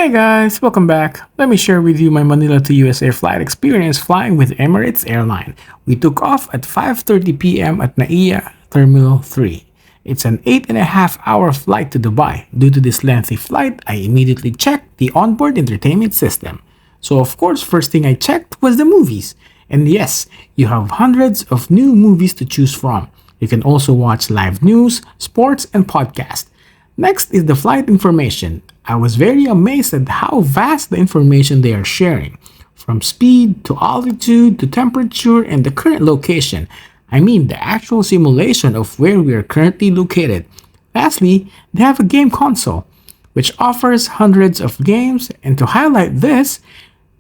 Hey guys, welcome back. Let me share with you my Manila to USA flight experience flying with Emirates Airline. We took off at 5:30 p.m. at NAIA Terminal 3. It's an 8.5 hour flight to Dubai. Due to this lengthy flight, I immediately checked the onboard entertainment system. So of course, first thing I checked was the movies. And yes, you have hundreds of new movies to choose from. You can also watch live news, sports, and podcasts. Next is the flight information. I was very amazed at how vast the information they are sharing, from speed to altitude to temperature and the current location. I mean, the actual simulation of where we are currently located. Lastly, they have a game console, which offers hundreds of games, and to highlight this,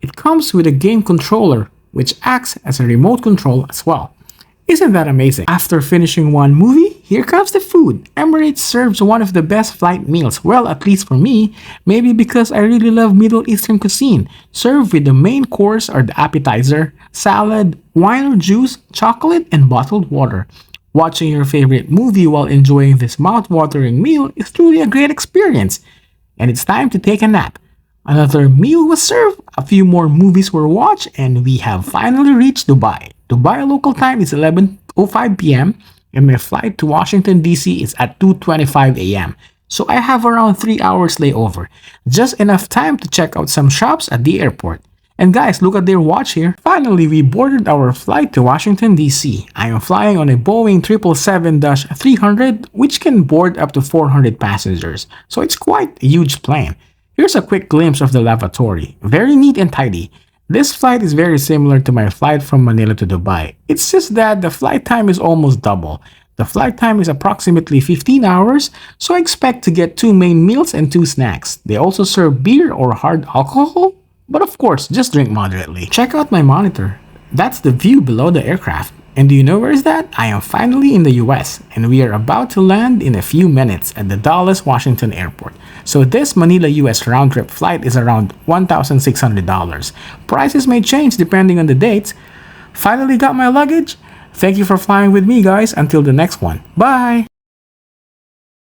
it comes with a game controller, which acts as a remote control as well. Isn't that amazing? After finishing one movie, here comes the food. Emirates serves one of the best flight meals. Well, at least for me, maybe because I really love Middle Eastern cuisine. Served with the main course or the appetizer, salad, wine or juice, chocolate, and bottled water. Watching your favorite movie while enjoying this mouth-watering meal is truly a great experience. And it's time to take a nap. Another meal was served, a few more movies were watched, and we have finally reached Dubai. Dubai local time is 11:05 p.m. and my flight to Washington DC is at 2:25 a.m. So I have around 3 hours layover. Just enough time to check out some shops at the airport. And guys, look at their watch here. Finally, we boarded our flight to Washington DC. I am flying on a Boeing 777-300 which can board up to 400 passengers. So it's quite a huge plane. Here's a quick glimpse of the lavatory. Very neat and tidy. This flight is very similar to my flight from Manila to Dubai. It's just that the flight time is almost double. The flight time is approximately 15 hours, so I expect to get 2 main meals and 2 snacks. They also serve beer or hard alcohol, but of course, just drink moderately. Check out my monitor. That's the view below the aircraft. And do you know where is that? I am finally in the US, and we are about to land in a few minutes at the Dallas Washington Airport. So this Manila US round-trip flight is around $1,600. Prices may change depending on the dates. Finally got my luggage. Thank you for flying with me guys. Until the next one. Bye!